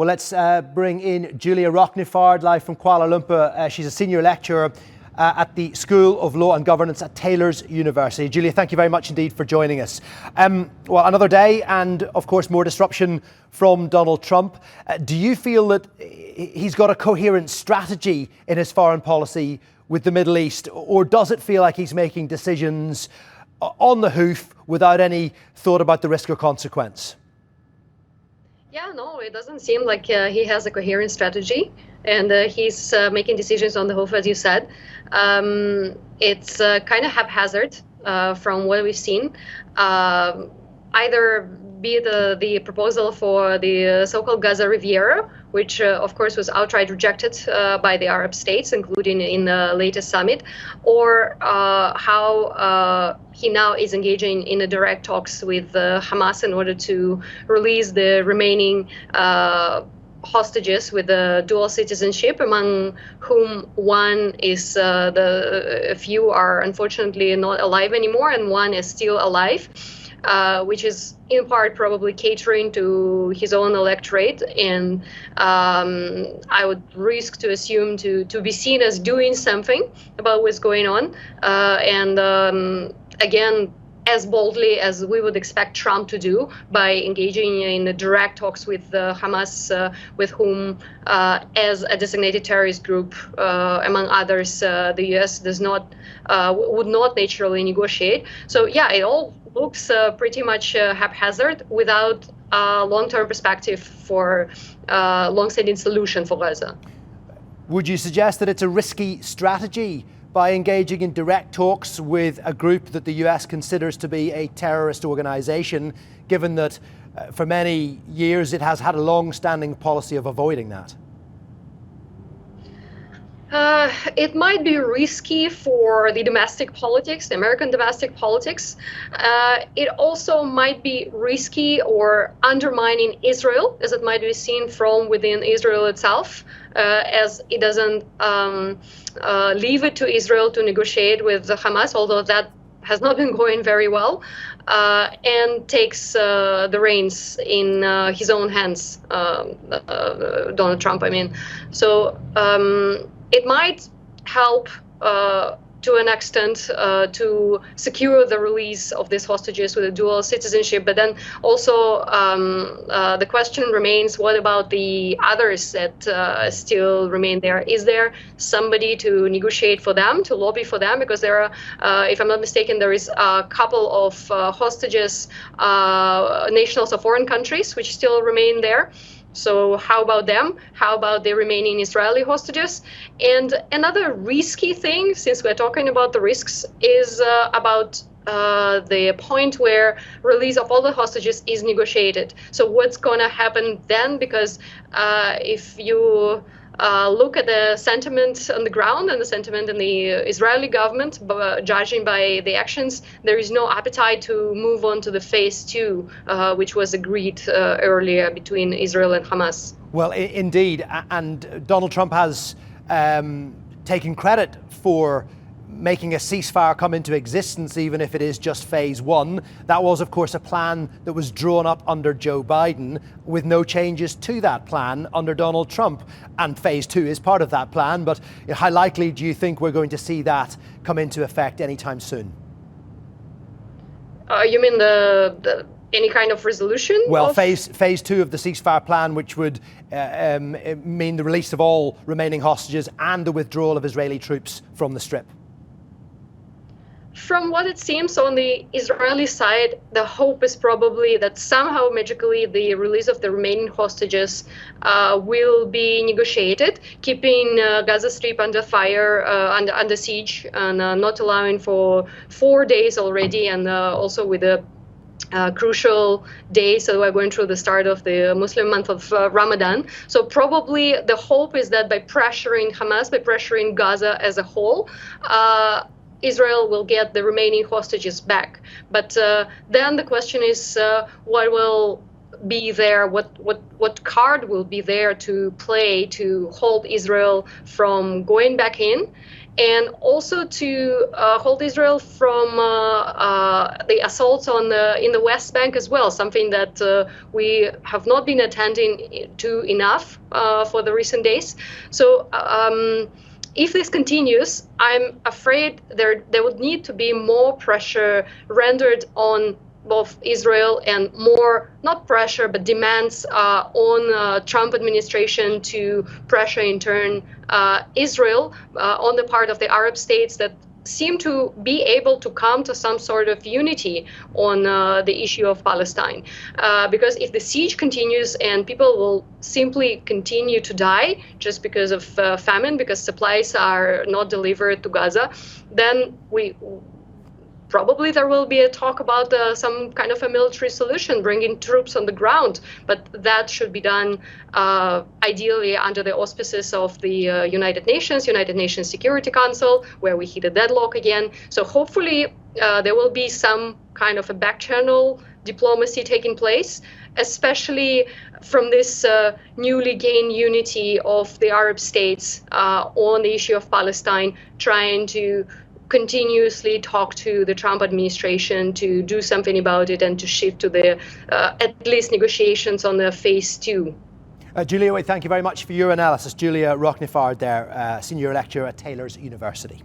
Well, let's bring in Julia Roknifard, live from Kuala Lumpur. She's a senior lecturer at the School of Law and Governance at Taylor's University. Julia, thank you very much indeed for joining us. Well, another day and, of course, more disruption from Donald Trump. Do you feel that he's got a coherent strategy in his foreign policy with the Middle East, or does it feel like he's making decisions on the hoof without any thought about the risk or consequence? Yeah, no, it doesn't seem like he has a coherent strategy, and he's making decisions on the hoof, as you said. It's kind of haphazard from what we've seen. Either be the proposal for the so-called Gaza Riviera, which of course was outright rejected by the Arab states, including in the latest summit, or how he now is engaging in the direct talks with Hamas in order to release the remaining hostages with the dual citizenship, among whom one is a few are unfortunately not alive anymore, and one is still alive. Which is in part probably catering to his own electorate, and I would risk to assume to be seen as doing something about what's going on, and again, as boldly as we would expect Trump to do by engaging in the direct talks with Hamas, with whom, as a designated terrorist group, among others, the U.S. would not naturally negotiate. So yeah, it all looks pretty much haphazard without a long-term perspective for a long-standing solution for Gaza. Would you suggest that it's a risky strategy by engaging in direct talks with a group that the US considers to be a terrorist organization, given that for many years it has had a long-standing policy of avoiding that? It might be risky for the domestic politics, the American domestic politics. It also might be risky or undermining Israel, as it might be seen from within Israel itself, as it doesn't leave it to Israel to negotiate with Hamas, although that has not been going very well, and takes the reins in his own hands, Donald Trump, I mean. So it might help to an extent to secure the release of these hostages with a dual citizenship, but then also the question remains, what about the others that still remain there? Is there somebody to negotiate for them, to lobby for them? Because there are, if I'm not mistaken, there is a couple of hostages, nationals of foreign countries, which still remain there. So how about them? How about the remaining Israeli hostages? And another risky thing, since we're talking about the risks, is about the point where release of all the hostages is negotiated. So what's going to happen then? Because if you look at the sentiment on the ground and the sentiment in the Israeli government, judging by the actions, there is no appetite to move on to the phase 2, which was agreed earlier between Israel and Hamas. Well, indeed. And Donald Trump has taken credit for making a ceasefire come into existence, even if it is just phase 1. That was, of course, a plan that was drawn up under Joe Biden, with no changes to that plan under Donald Trump. And phase 2 is part of that plan. But how likely do you think we're going to see that come into effect anytime soon? You mean any kind of resolution? Well, phase 2 of the ceasefire plan, which would mean the release of all remaining hostages and the withdrawal of Israeli troops from the Strip. From what it seems on the Israeli side, the hope is probably that somehow magically the release of the remaining hostages will be negotiated, keeping Gaza Strip under fire, under siege, and not allowing for 4 days already, and also with a crucial day. So we're going through the start of the Muslim month of Ramadan. So probably the hope is that by pressuring Hamas, by pressuring Gaza as a whole, Israel will get the remaining hostages back. But then the question is, what will be there, what card will be there to play to hold Israel from going back in, and also to hold Israel from the assaults in the West Bank as well, something that we have not been attending to enough for the recent days. So if this continues, I'm afraid there would need to be more pressure rendered on both Israel and more, not pressure, but demands on Trump administration to pressure in turn Israel on the part of the Arab states that seem to be able to come to some sort of unity on the issue of Palestine. Because if the siege continues and people will simply continue to die just because of famine, because supplies are not delivered to Gaza, then probably there will be a talk about some kind of a military solution, bringing troops on the ground, but that should be done ideally under the auspices of the United Nations Security Council, where we hit a deadlock again. So hopefully there will be some kind of a back channel diplomacy taking place, especially from this newly gained unity of the Arab states on the issue of Palestine, trying to continuously talk to the Trump administration to do something about it and to shift to the at least negotiations on the phase 2. Julia, thank you very much for your analysis. Julia Roknifard there, senior lecturer at Taylor's University.